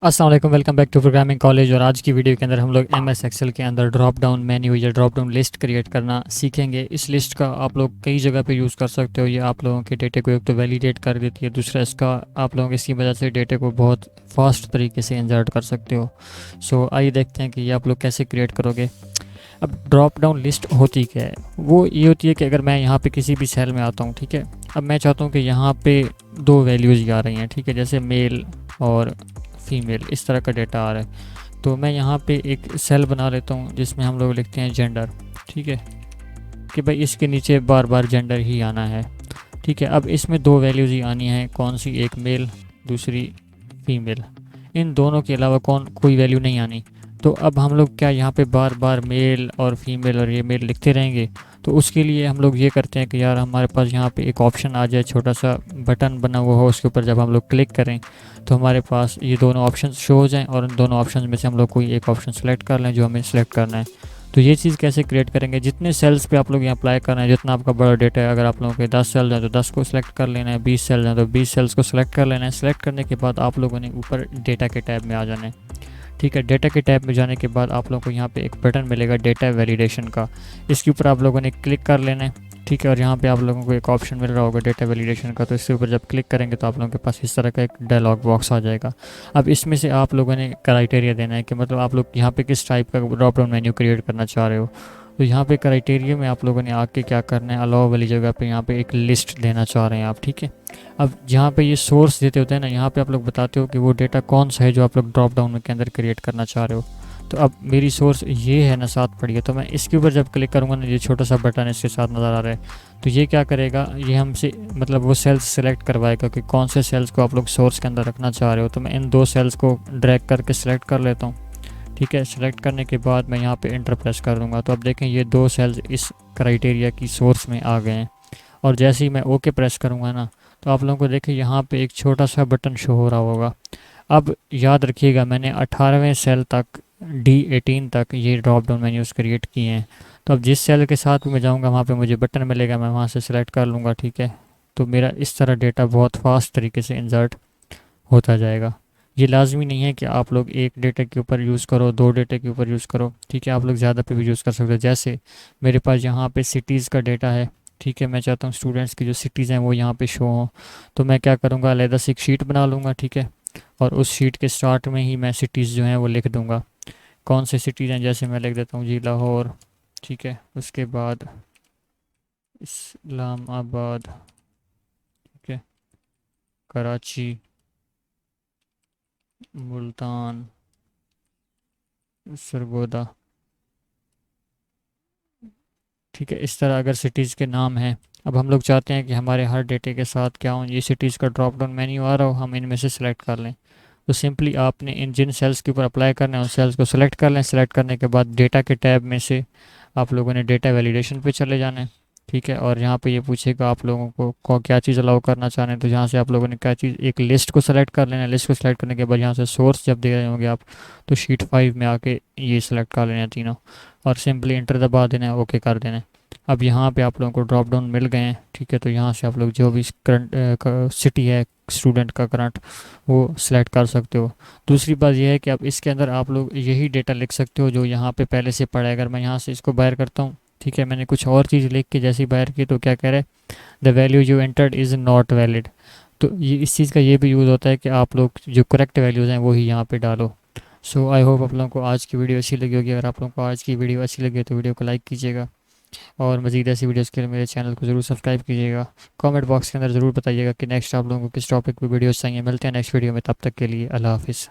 अस्सलाम वालेकुम, welcome back to programming college. और आज की वीडियो के अंदर हम लोग MS एक्सेल के अंदर ड्रॉप डाउन मेन्यू या ड्रॉप डाउन लिस्ट क्रिएट करना सीखेंगे। इस लिस्ट का आप लोग कई जगह पे यूज़ कर सकते हो। ये आप लोगों के डेटे को एक तो वैलिडेट कर देती है, दूसरा इसका आप लोगों की वजह से डेटे को बहुत फास्ट तरीके से इंसर्ट कर सकते हो। सो आइए देखते हैं कि ये आप लोग कैसे क्रिएट करोगे। अब ड्रॉप डाउन लिस्ट होती क्या है? वो ये होती है कि अगर मैं यहाँ पे किसी भी सेल में आता हूँ, ठीक है, अब मैं चाहता हूँ कि यहाँ पे दो वैल्यूज़ आ रही हैं, ठीक है, जैसे मेल और फीमेल, इस तरह का डेटा आ रहा है। तो मैं यहाँ पे एक सेल बना लेता हूँ जिसमें हम लोग लिखते हैं जेंडर, ठीक है, कि भाई इसके नीचे बार बार जेंडर ही आना है, ठीक है। अब इसमें दो वैल्यूज़ ही आनी है, कौन सी? एक मेल, दूसरी फीमेल। इन दोनों के अलावा कोई वैल्यू नहीं आनी। तो अब हम लोग क्या यहाँ पे बार बार मेल और फीमेल और ये मेल लिखते रहेंगे? तो उसके लिए हम लोग ये करते हैं कि यार हमारे पास यहाँ पे एक ऑप्शन आ जाए, छोटा सा बटन बना हुआ हो, उसके ऊपर जब हम लोग क्लिक करें तो हमारे पास ये दोनों ऑप्शन शो हो जाएं और उन दोनों ऑप्शन में से हम लोग कोई एक ऑप्शन सेलेक्ट कर लें जो हमें सेलेक्ट करना है। तो ये चीज़ कैसे क्रिएट करेंगे? जितने सेल्स पे आप लोग यहाँ अप्लाई करना है, जितना आपका बड़ा डेटा है, अगर आप लोगों के 10 सेल्स हैं तो 10 को सिलेक्ट कर लेना है, 20 सेल्स हैं तो 20 सेल्स को सिलेक्ट कर लेना है। सेलेक्ट करने के बाद आप लोगों ने ऊपर डेटा के टैब में आ जाना है, ठीक है। डेटा के टैब में जाने के बाद आप लोगों को यहाँ पे एक बटन मिलेगा डेटा वैलिडेशन का, इसके ऊपर आप लोगों ने क्लिक कर लेना है, ठीक है। और यहाँ पे आप लोगों को एक ऑप्शन मिल रहा होगा डेटा वैलिडेशन का, तो इसके ऊपर जब क्लिक करेंगे तो आप लोगों के पास इस तरह का एक डायलॉग बॉक्स आ जाएगा। अब इसमें से आप लोगों ने क्राइटेरिया देना है कि मतलब आप लोग यहाँ पे किस टाइप का ड्रॉप डाउन मेन्यू क्रिएट करना चाह रहे हो। तो यहाँ पे क्राइटेरिया में आप लोगों ने आके क्या करना है, अलाउ वाली जगह पे यहाँ पे एक लिस्ट देना चाह रहे हैं आप, ठीक है। अब जहाँ पे ये सोर्स देते होते हैं ना, यहाँ पे आप लोग बताते हो कि वो डेटा कौन सा है जो आप लोग ड्रॉप डाउन के अंदर क्रिएट करना चाह रहे हो। तो अब मेरी सोर्स ये है ना, 7 पड़ी है, तो मैं इसके ऊपर जब क्लिक करूँगा ना, ये छोटा सा बटन इसके साथ नज़र आ रहा है, तो ये क्या करेगा, ये हमसे मतलब वो सेल्स सेलेक्ट करवाएगा कि कौन से सेल्स को आप लोग सोर्स के अंदर रखना चाह रहे हो। तो मैं इन दो सेल्स को ड्रैग करके सिलेक्ट कर लेता हूँ, ठीक है। सेलेक्ट करने के बाद मैं यहाँ पे एंटर प्रेस कर दूँगा, तो अब देखें ये दो सेल्स इस क्राइटेरिया की सोर्स में आ गए हैं। और जैसे ही मैं ओके प्रेस करूँगा ना, तो आप लोगों को देखिए यहाँ पे एक छोटा सा बटन शो हो रहा होगा। अब याद रखिएगा मैंने 18वें सेल तक, D18 तक ये ड्रॉप डाउन मेन्यूज़ क्रिएट किए हैं। तो अब जिस सेल के साथ भी मैं जाऊँगा वहाँ पे मुझे बटन मिलेगा, मैं वहाँ से सिलेक्ट कर लूँगा, ठीक है। तो मेरा इस तरह डेटा बहुत फास्ट तरीके से इंसर्ट होता जाएगा। ये लाजमी नहीं है कि आप लोग एक डेटा के ऊपर यूज़ करो, दो डेटा के ऊपर यूज़ करो, ठीक है। आप लोग ज़्यादा पे भी यूज़ कर सकते हो। जैसे मेरे पास यहाँ पे सिटीज़ का डेटा है, ठीक है, मैं चाहता हूँ स्टूडेंट्स की जो सिटीज़ हैं वो यहाँ पे शो हों। तो मैं क्या करूँगा, अलहदा से एक शीट बना लूँगा, ठीक है, और उस शीट के स्टार्ट में ही मैं सिटीज़ जो हैं वो लिख दूँगा। कौन से सिटीज़ हैं, जैसे मैं लिख देता हूँ जी लाहौर, ठीक है, उसके बाद इस्लामाबाद, ठीक है, कराची, मुल्तान, सरगोदा, ठीक है। इस तरह अगर सिटीज़ के नाम हैं। अब हम लोग चाहते हैं कि हमारे हर डेटे के साथ क्या हो, ये सिटीज़ का ड्रॉप डाउन मेन्यू आ रहा हो, हम इनमें से सिलेक्ट कर लें। तो सिंपली आपने इन जिन सेल्स के ऊपर अप्लाई करना है उन सेल्स को सिलेक्ट कर लें। सिलेक्ट करने के बाद डेटा के टैब में से आप लोगों ने डेटा वैलिडेशन पे चले जाना है, ठीक है। और यहाँ पे ये पूछेगा आप लोगों को क्या चीज़ अलाउ करना चाह रहे हैं, तो यहाँ से आप लोगों ने क्या चीज़, एक लिस्ट को सेलेक्ट कर लेना है। लिस्ट को सेलेक्ट करने के बाद यहाँ से सोर्स जब दे रहे होंगे आप, तो शीट 5 में आके ये सिलेक्ट कर लेना है तीनों, और सिंपली इंटर दबा देना है, ओके कर देना है। अब यहाँ पे आप लोगों को ड्रॉप डाउन मिल गए हैं, ठीक है। तो यहाँ से आप लोग जो भी करंट सिटी है स्टूडेंट का करंट, वो सिलेक्ट कर सकते हो। दूसरी बात यह है कि अब इसके अंदर आप लोग यही डेटा लिख सकते हो जो यहाँ पे पहले से पड़ा है। अगर मैं यहाँ से इसको बाहर करता हूँ, ठीक है, मैंने कुछ और चीज़ लिख के जैसे ही बाहर की, तो क्या कह रहा है, the value you entered is not valid. तो ये इस चीज़ का ये भी यूज़ होता है कि आप लोग जो करेक्ट वैल्यूज़ हैं वही यहाँ पे डालो। सो आई होप आप लोगों को आज की वीडियो अच्छी लगी होगी। अगर आप लोगों को आज की वीडियो अच्छी लगी तो वीडियो को लाइक कीजिएगा, और मज़ीद ऐसी वीडियोज़ के लिए मेरे चैनल को ज़रूर सब्सक्राइब कीजिएगा। कमेंट बॉक्स के अंदर ज़रूर बताइएगा कि नेक्स्ट आप लोगों को किस टॉपिक पे वीडियोज़ चाहिए। मिलते हैं नेक्स्ट वीडियो में, तब तक के लिए अल्लाह हाफ़िज़।